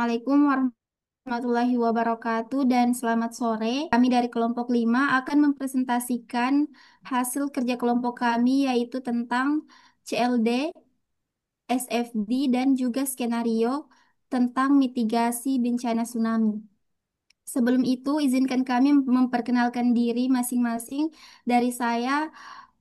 Assalamualaikum warahmatullahi wabarakatuh dan selamat sore. Kami dari kelompok 5 akan mempresentasikan hasil kerja kelompok kami yaitu tentang CLD, SFD, dan juga skenario tentang mitigasi bencana tsunami. Sebelum itu, izinkan kami memperkenalkan diri masing-masing. Dari saya,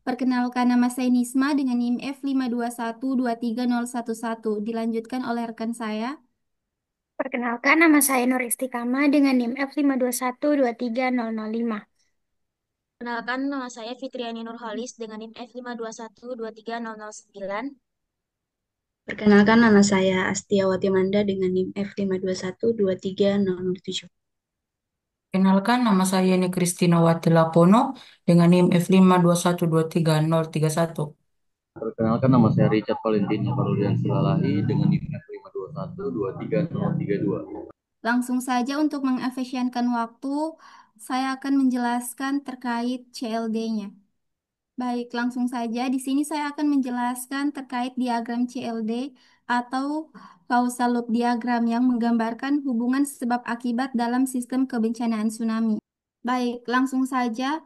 perkenalkan nama saya Nisma dengan NIM F521230111. Dilanjutkan oleh rekan saya. Perkenalkan, nama saya Nur Istikama dengan NIM F521230005. Kenalkan, nama saya Fitriani Nurhalis dengan NIM F521230009. Perkenalkan nama saya Astiawati Manda dengan NIM F521230007. Kenalkan, nama saya ini Kristina Wati Lapono dengan NIM F521230031. Perkenalkan nama saya Richard Valentino Farudian Silalahi dengan NIM F521230032. Langsung saja untuk mengefisienkan waktu, saya akan menjelaskan terkait CLD-nya. Baik, langsung saja. Di sini saya akan menjelaskan terkait diagram CLD atau causal loop diagram yang menggambarkan hubungan sebab akibat dalam sistem kebencanaan tsunami. Baik, langsung saja.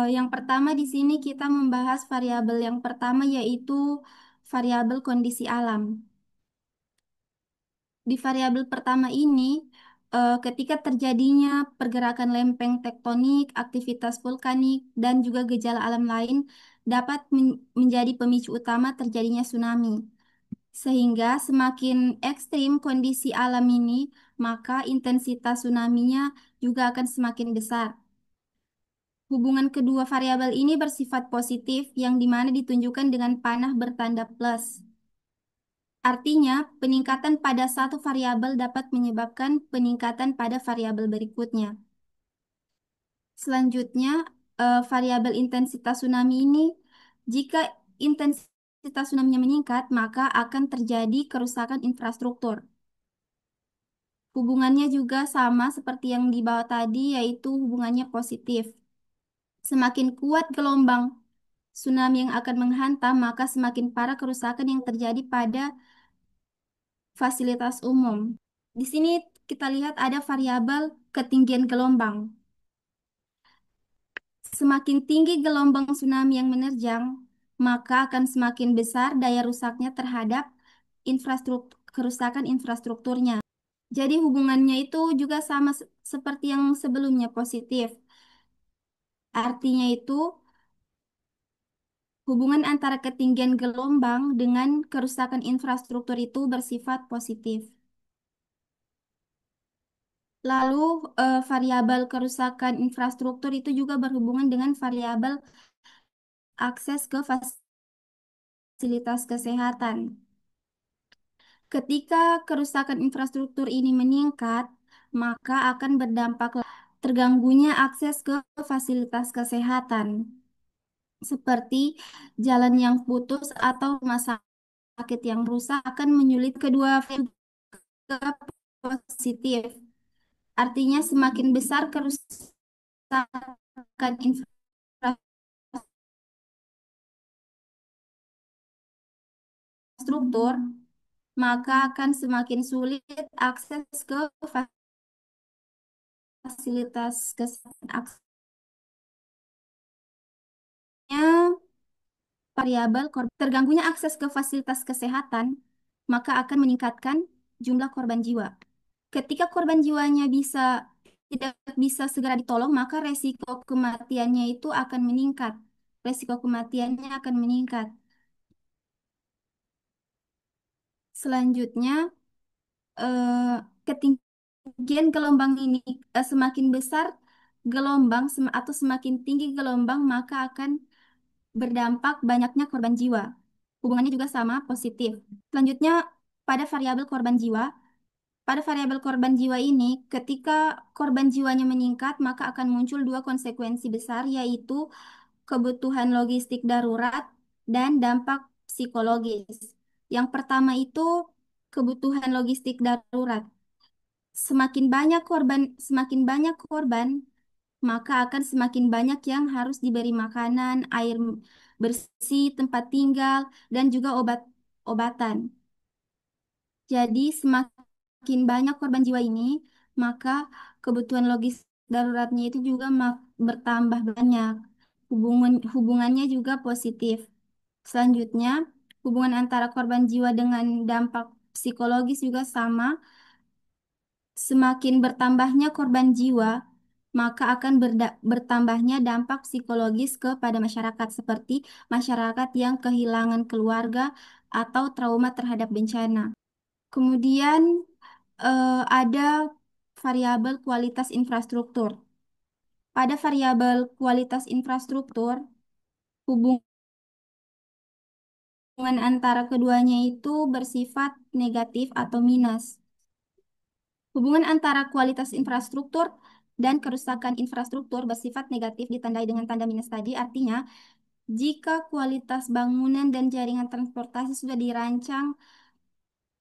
Yang pertama di sini kita membahas variabel yang pertama yaitu variabel kondisi alam. Di variabel pertama ini, ketika terjadinya pergerakan lempeng tektonik, aktivitas vulkanik, dan juga gejala alam lain dapat menjadi pemicu utama terjadinya tsunami. Sehingga semakin ekstrim kondisi alam ini, maka intensitas tsunami-nya juga akan semakin besar. Hubungan kedua variabel ini bersifat positif yang dimana ditunjukkan dengan panah bertanda plus. Artinya, peningkatan pada satu variabel dapat menyebabkan peningkatan pada variabel berikutnya. Selanjutnya, variabel intensitas tsunami ini, jika intensitas tsunami meningkat, maka akan terjadi kerusakan infrastruktur. Hubungannya juga sama seperti yang di bawah tadi, yaitu hubungannya positif. Semakin kuat gelombang tsunami yang akan menghantam, maka semakin parah kerusakan yang terjadi pada fasilitas umum. Di sini kita lihat ada variabel ketinggian gelombang. Semakin tinggi gelombang tsunami yang menerjang, maka akan semakin besar daya rusaknya terhadap infrastruktur, kerusakan infrastrukturnya. Jadi hubungannya itu juga sama seperti yang sebelumnya positif. Artinya itu hubungan antara ketinggian gelombang dengan kerusakan infrastruktur itu bersifat positif. Lalu variabel kerusakan infrastruktur itu juga berhubungan dengan variabel akses ke fasilitas kesehatan. Ketika kerusakan infrastruktur ini meningkat, maka akan berdampak terganggunya akses ke fasilitas kesehatan, seperti jalan yang putus atau rumah sakit yang rusak akan menyulit kedua variabel positif. Artinya semakin besar kerusakan infrastruktur, maka akan semakin sulit akses ke fasilitas kesehatan. Aksesnya variabel terganggunya akses ke fasilitas kesehatan, maka akan meningkatkan jumlah korban jiwa. Ketika korban jiwanya tidak bisa segera ditolong, maka resiko kematiannya itu akan meningkat. Resiko kematiannya akan meningkat. Selanjutnya, ketinggian gelombang ini semakin besar gelombang atau semakin tinggi gelombang, maka akan berdampak banyaknya korban jiwa. Hubungannya juga sama, positif. Selanjutnya, pada variabel korban jiwa. Pada variabel korban jiwa ini, ketika korban jiwanya meningkat, maka akan muncul dua konsekuensi besar, yaitu kebutuhan logistik darurat dan dampak psikologis. Yang pertama itu kebutuhan logistik darurat. Semakin banyak korban, maka akan semakin banyak yang harus diberi makanan, air bersih, tempat tinggal, dan juga obat-obatan. Jadi semakin banyak korban jiwa ini, maka kebutuhan logis daruratnya itu juga bertambah banyak. Hubungannya juga positif. Selanjutnya, hubungan antara korban jiwa dengan dampak psikologis juga sama. Semakin bertambahnya korban jiwa, maka akan bertambahnya dampak psikologis kepada masyarakat, seperti masyarakat yang kehilangan keluarga atau trauma terhadap bencana. Kemudian ada variabel kualitas infrastruktur. Pada variabel kualitas infrastruktur, hubungan antara keduanya itu bersifat negatif atau minus. Hubungan antara kualitas infrastruktur dan kerusakan infrastruktur bersifat negatif ditandai dengan tanda minus tadi, artinya jika kualitas bangunan dan jaringan transportasi sudah dirancang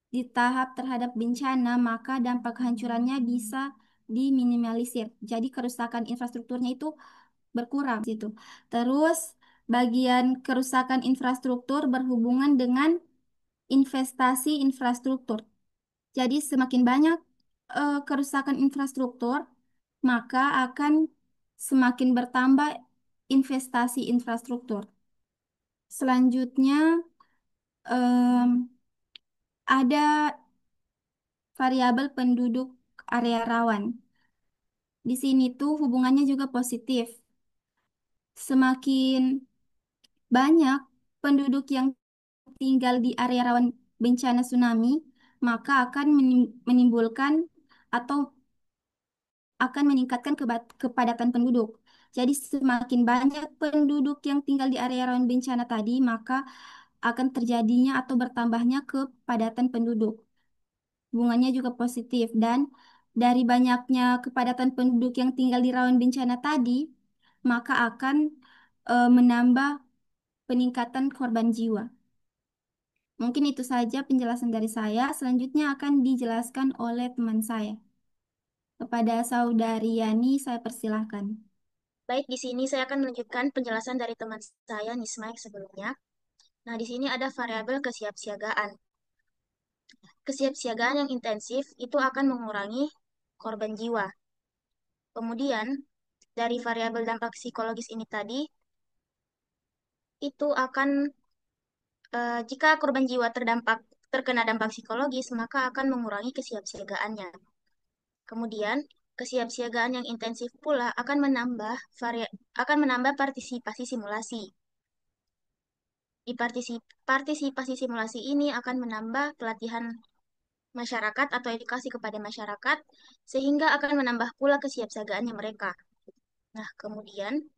di tahap terhadap bencana, maka dampak kehancurannya bisa diminimalisir. Jadi kerusakan infrastrukturnya itu berkurang gitu. Terus bagian kerusakan infrastruktur berhubungan dengan investasi infrastruktur. Jadi semakin banyak kerusakan infrastruktur, maka akan semakin bertambah investasi infrastruktur. Selanjutnya em, ada variabel penduduk area rawan. Di sini tuh hubungannya juga positif. Semakin banyak penduduk yang tinggal di area rawan bencana tsunami, maka akan menimbulkan atau akan meningkatkan kepadatan penduduk. Jadi semakin banyak penduduk yang tinggal di area rawan bencana tadi, maka akan terjadinya atau bertambahnya kepadatan penduduk. Hubungannya juga positif dan dari banyaknya kepadatan penduduk yang tinggal di rawan bencana tadi, maka akan menambah peningkatan korban jiwa. Mungkin itu saja penjelasan dari saya. Selanjutnya akan dijelaskan oleh teman saya. Kepada Saudari Yani, saya persilahkan. Baik, di sini saya akan melanjutkan penjelasan dari teman saya, Nisma, yang sebelumnya. Nah, di sini ada variabel kesiapsiagaan. Kesiapsiagaan yang intensif itu akan mengurangi korban jiwa. Kemudian, dari variabel dampak psikologis ini tadi, itu akan, jika korban jiwa terkena dampak psikologis, maka akan mengurangi kesiapsiagaannya. Kemudian, kesiapsiagaan yang intensif pula akan menambah partisipasi simulasi. Di partisipasi simulasi ini akan menambah pelatihan masyarakat atau edukasi kepada masyarakat, sehingga akan menambah pula kesiapsiagaannya mereka. Nah, kemudian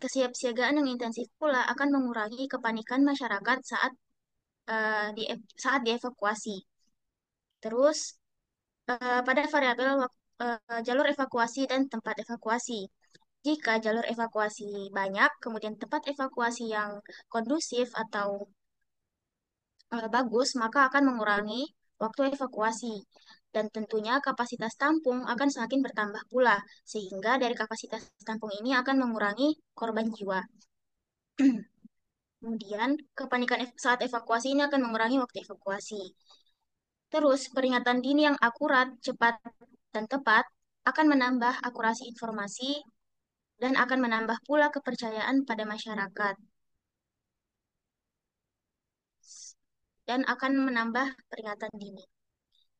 kesiapsiagaan yang intensif pula akan mengurangi kepanikan masyarakat saat dievakuasi. Terus, pada variabel jalur evakuasi dan tempat evakuasi. Jika jalur evakuasi banyak, kemudian tempat evakuasi yang kondusif atau bagus, maka akan mengurangi waktu evakuasi. Dan tentunya kapasitas tampung akan semakin bertambah pula, sehingga dari kapasitas tampung ini akan mengurangi korban jiwa. Kemudian, kepanikan saat evakuasi ini akan mengurangi waktu evakuasi. Terus, peringatan dini yang akurat, cepat, dan tepat akan menambah akurasi informasi dan akan menambah pula kepercayaan pada masyarakat. Dan akan menambah peringatan dini.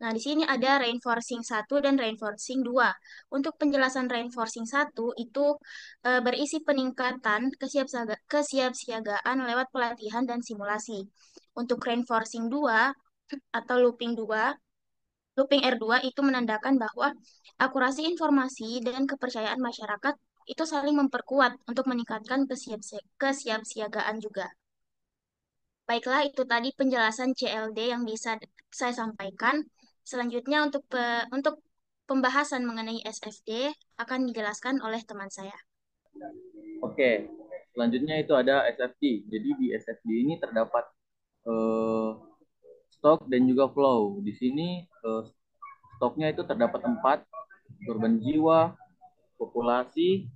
Nah, di sini ada reinforcing 1 dan reinforcing 2. Untuk penjelasan reinforcing 1 itu berisi peningkatan kesiapsiagaan lewat pelatihan dan simulasi. Untuk reinforcing 2 atau looping R2 itu menandakan bahwa akurasi informasi dan kepercayaan masyarakat itu saling memperkuat untuk meningkatkan kesiapsiagaan juga. Baiklah, itu tadi penjelasan CLD yang bisa saya sampaikan. Selanjutnya untuk pembahasan mengenai SFD akan dijelaskan oleh teman saya. Oke, selanjutnya itu ada SFD. Jadi di SFD ini terdapat stok dan juga flow. Di sini stoknya itu terdapat 4, korban jiwa, populasi,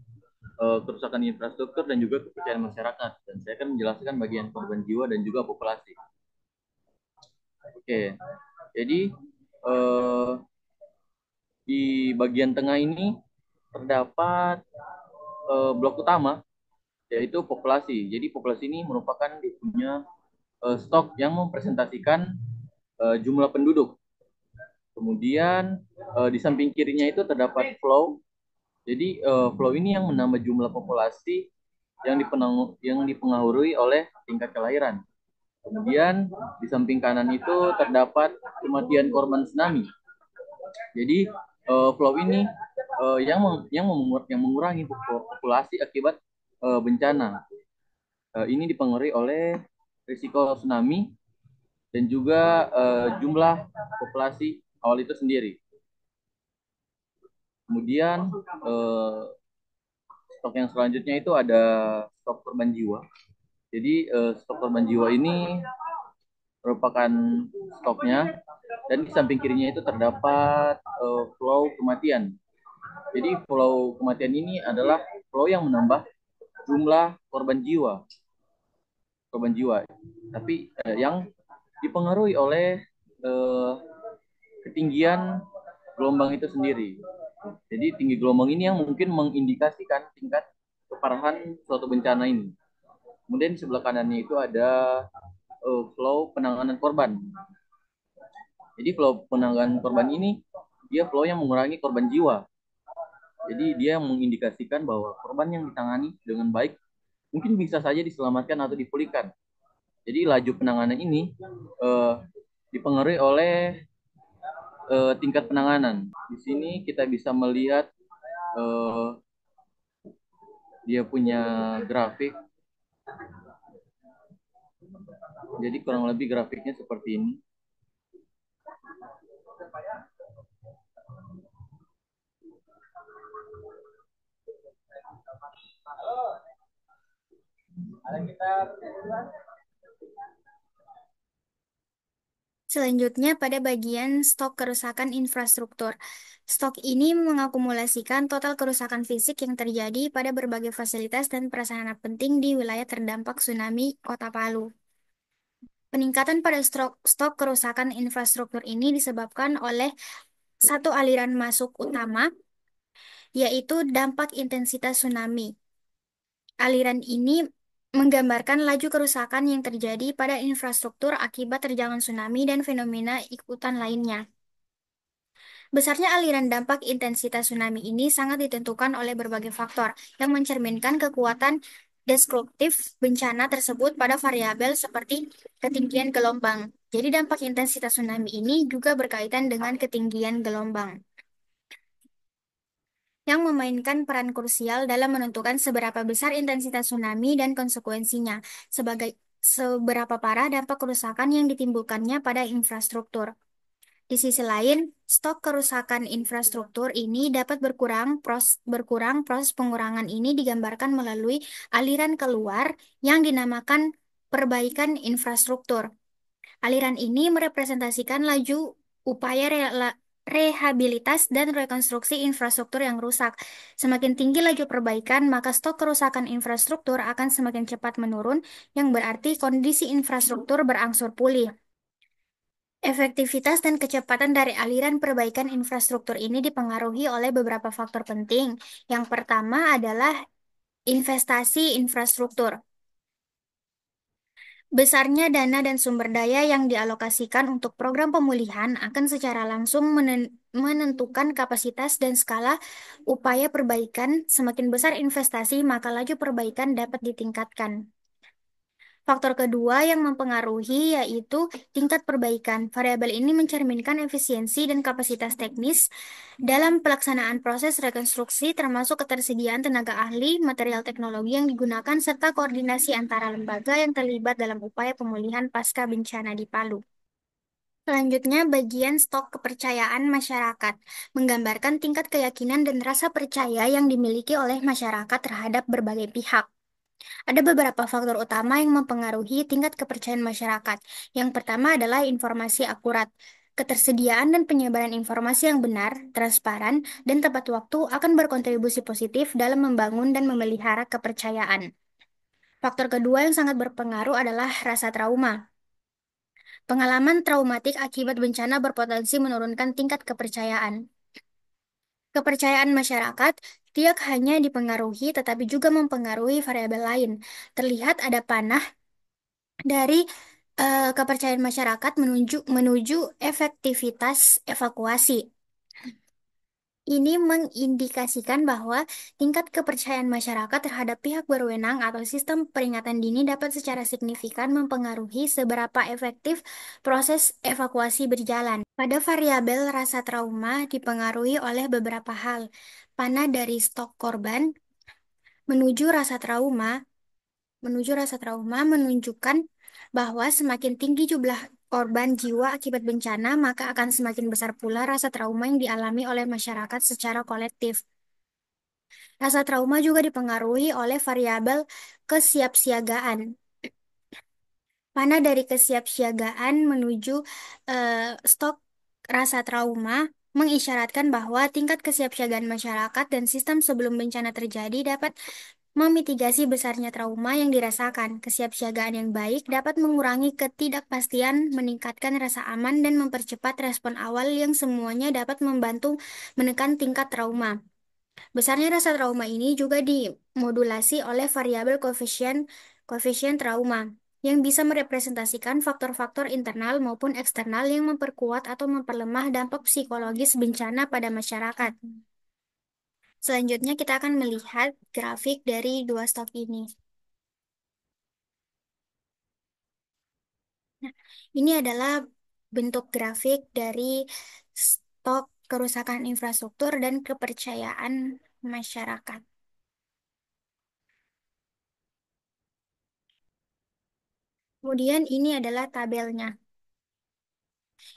kerusakan infrastruktur, dan juga kepercayaan masyarakat. Dan saya akan menjelaskan bagian korban jiwa dan juga populasi. Oke, jadi eh, di bagian tengah ini terdapat blok utama, yaitu populasi. Jadi populasi ini merupakan dia punya stok yang mempresentasikan jumlah penduduk. Kemudian di samping kirinya itu terdapat flow. Jadi flow ini yang menambah jumlah populasi yang dipengaruhi oleh tingkat kelahiran. Kemudian di samping kanan itu terdapat kematian korban tsunami. Jadi flow ini yang mengurangi populasi akibat bencana. Ini dipengaruhi oleh risiko tsunami dan juga jumlah populasi awal itu sendiri. Kemudian stok yang selanjutnya itu ada stok korban jiwa. Jadi stok korban jiwa ini merupakan stoknya, dan di samping kirinya itu terdapat flow kematian. Jadi flow kematian ini adalah flow yang menambah jumlah korban jiwa, tapi yang dipengaruhi oleh ketinggian gelombang itu sendiri. Jadi tinggi gelombang ini yang mungkin mengindikasikan tingkat keparahan suatu bencana ini. Kemudian di sebelah kanannya itu ada flow penanganan korban. Jadi flow penanganan korban ini dia flow yang mengurangi korban jiwa. Jadi dia mengindikasikan bahwa korban yang ditangani dengan baik mungkin bisa saja diselamatkan atau dipulihkan. Jadi laju penanganan ini dipengaruhi oleh tingkat penanganan. Di sini kita bisa melihat dia punya grafik. Jadi kurang lebih grafiknya seperti ini. Selanjutnya pada bagian stok kerusakan infrastruktur. Stok ini mengakumulasikan total kerusakan fisik yang terjadi pada berbagai fasilitas dan prasarana penting di wilayah terdampak tsunami Kota Palu. Peningkatan pada stok kerusakan infrastruktur ini disebabkan oleh satu aliran masuk utama, yaitu dampak intensitas tsunami. Aliran ini menggambarkan laju kerusakan yang terjadi pada infrastruktur akibat terjangan tsunami dan fenomena ikutan lainnya. Besarnya aliran dampak intensitas tsunami ini sangat ditentukan oleh berbagai faktor yang mencerminkan kekuatan destruktif bencana tersebut pada variabel seperti ketinggian gelombang. Jadi dampak intensitas tsunami ini juga berkaitan dengan ketinggian gelombang, yang memainkan peran krusial dalam menentukan seberapa besar intensitas tsunami dan konsekuensinya, seberapa parah dampak kerusakan yang ditimbulkannya pada infrastruktur. Di sisi lain, stok kerusakan infrastruktur ini dapat berkurang. Proses pengurangan ini digambarkan melalui aliran keluar yang dinamakan perbaikan infrastruktur. Aliran ini merepresentasikan laju upaya rehabilitas dan rekonstruksi infrastruktur yang rusak. Semakin tinggi laju perbaikan, maka stok kerusakan infrastruktur akan semakin cepat menurun, yang berarti kondisi infrastruktur berangsur pulih. Efektivitas dan kecepatan dari aliran perbaikan infrastruktur ini dipengaruhi oleh beberapa faktor penting. Yang pertama adalah investasi infrastruktur. Besarnya dana dan sumber daya yang dialokasikan untuk program pemulihan akan secara langsung menentukan kapasitas dan skala upaya perbaikan. Semakin besar investasi, maka laju perbaikan dapat ditingkatkan. Faktor kedua yang mempengaruhi yaitu tingkat perbaikan. Variabel ini mencerminkan efisiensi dan kapasitas teknis dalam pelaksanaan proses rekonstruksi, termasuk ketersediaan tenaga ahli, material teknologi yang digunakan, serta koordinasi antara lembaga yang terlibat dalam upaya pemulihan pasca bencana di Palu. Selanjutnya, bagian stok kepercayaan masyarakat menggambarkan tingkat keyakinan dan rasa percaya yang dimiliki oleh masyarakat terhadap berbagai pihak. Ada beberapa faktor utama yang mempengaruhi tingkat kepercayaan masyarakat. Yang pertama adalah informasi akurat. Ketersediaan dan penyebaran informasi yang benar, transparan, dan tepat waktu akan berkontribusi positif dalam membangun dan memelihara kepercayaan. Faktor kedua yang sangat berpengaruh adalah rasa trauma. Pengalaman traumatik akibat bencana berpotensi menurunkan tingkat kepercayaan. Kepercayaan masyarakat tidak hanya dipengaruhi tetapi juga mempengaruhi variabel lain. Terlihat ada panah dari kepercayaan masyarakat menuju efektivitas evakuasi. Ini mengindikasikan bahwa tingkat kepercayaan masyarakat terhadap pihak berwenang atau sistem peringatan dini dapat secara signifikan mempengaruhi seberapa efektif proses evakuasi berjalan. Pada variabel rasa trauma dipengaruhi oleh beberapa hal. Panah dari stok korban menuju rasa trauma menunjukkan bahwa semakin tinggi jumlah korban jiwa akibat bencana, maka akan semakin besar pula rasa trauma yang dialami oleh masyarakat secara kolektif. Rasa trauma juga dipengaruhi oleh variabel kesiapsiagaan. Mana dari kesiapsiagaan menuju stok rasa trauma mengisyaratkan bahwa tingkat kesiapsiagaan masyarakat dan sistem sebelum bencana terjadi dapat memitigasi besarnya trauma yang dirasakan. Kesiapsiagaan yang baik dapat mengurangi ketidakpastian, meningkatkan rasa aman, dan mempercepat respon awal yang semuanya dapat membantu menekan tingkat trauma. Besarnya rasa trauma ini juga dimodulasi oleh variabel koefisien trauma yang bisa merepresentasikan faktor-faktor internal maupun eksternal yang memperkuat atau memperlemah dampak psikologis bencana pada masyarakat. Selanjutnya kita akan melihat grafik dari dua stok ini. Nah, ini adalah bentuk grafik dari stok kerusakan infrastruktur dan kepercayaan masyarakat. Kemudian ini adalah tabelnya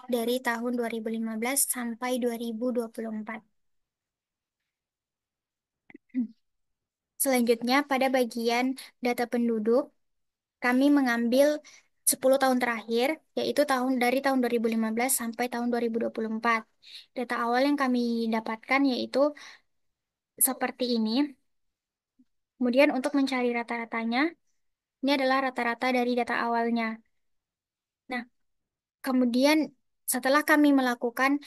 dari tahun 2015 sampai 2024. Selanjutnya, pada bagian data penduduk, kami mengambil 10 tahun terakhir, yaitu dari tahun 2015 sampai tahun 2024. Data awal yang kami dapatkan yaitu seperti ini. Kemudian untuk mencari rata-ratanya, ini adalah rata-rata dari data awalnya. Nah, kemudian setelah kami melakukan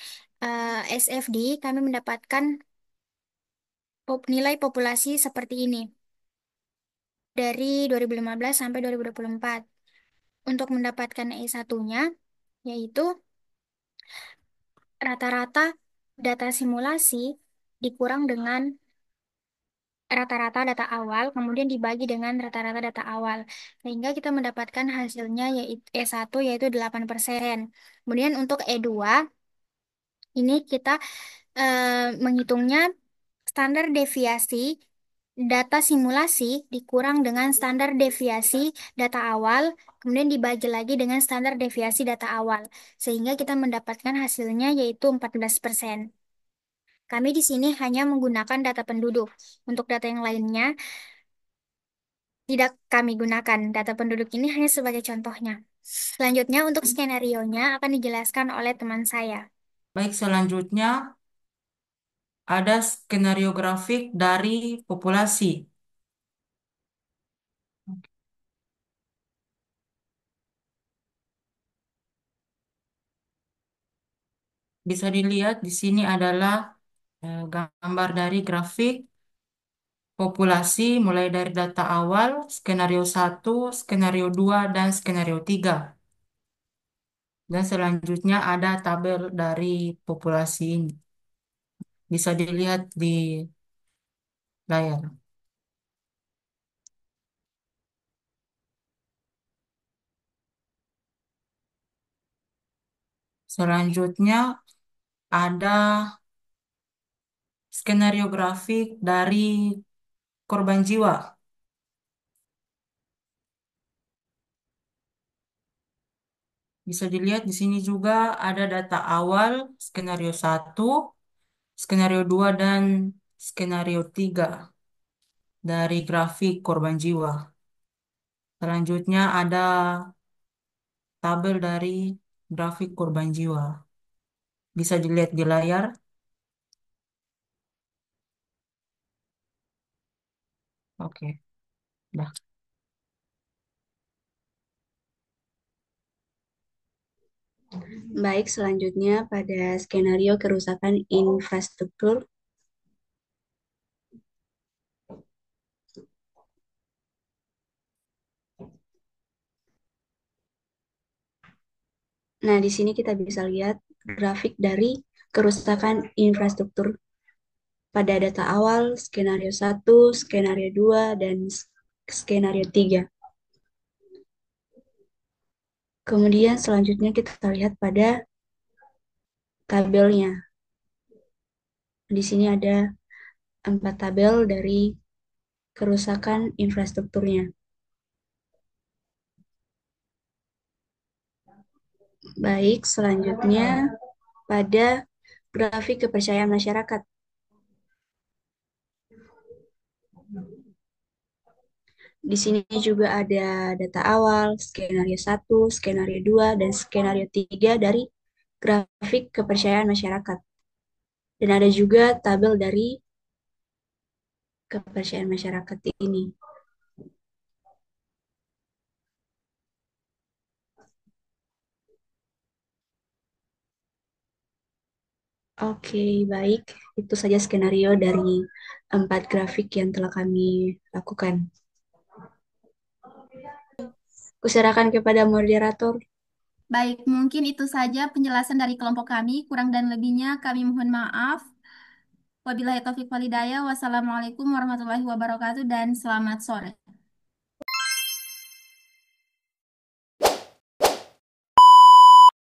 SFD, kami mendapatkan nilai populasi seperti ini dari 2015 sampai 2024. Untuk mendapatkan E1-nya, yaitu rata-rata data simulasi dikurang dengan rata-rata data awal, kemudian dibagi dengan rata-rata data awal. Sehingga kita mendapatkan hasilnya yaitu E1 yaitu 8%. Kemudian untuk E2, ini kita menghitungnya standar deviasi data simulasi dikurang dengan standar deviasi data awal, kemudian dibagi lagi dengan standar deviasi data awal, sehingga kita mendapatkan hasilnya yaitu 14%. Kami di sini hanya menggunakan data penduduk. Untuk data yang lainnya, tidak kami gunakan. Data penduduk ini hanya sebagai contohnya. Selanjutnya, untuk skenario-nya akan dijelaskan oleh teman saya. Baik, selanjutnya ada skenario grafik dari populasi. Bisa dilihat di sini adalah gambar dari grafik populasi mulai dari data awal, skenario 1, skenario 2, dan skenario 3. Dan selanjutnya ada tabel dari populasi ini. Bisa dilihat di layar. Selanjutnya ada skenario grafik dari korban jiwa. Bisa dilihat di sini juga ada data awal, skenario 1, skenario 2, dan skenario 3 dari grafik korban jiwa. Selanjutnya ada tabel dari grafik korban jiwa. Bisa dilihat di layar. Oke, dah. Baik, selanjutnya pada skenario kerusakan infrastruktur. Nah, di sini kita bisa lihat grafik dari kerusakan infrastruktur pada data awal, skenario 1, skenario 2, dan skenario 3. Kemudian selanjutnya kita lihat pada tabelnya. Di sini ada 4 tabel dari kerusakan infrastrukturnya. Baik, selanjutnya pada grafik kepercayaan masyarakat. Di sini juga ada data awal, skenario 1, skenario 2, dan skenario 3 dari grafik kepercayaan masyarakat. Dan ada juga tabel dari kepercayaan masyarakat ini. Oke, baik. Itu saja skenario dari 4 grafik yang telah kami lakukan. Kuserahkan kepada moderator. Baik, mungkin itu saja penjelasan dari kelompok kami. Kurang dan lebihnya kami mohon maaf. Wabillahi taufiq walhidayah. Wassalamualaikum warahmatullahi wabarakatuh dan selamat sore.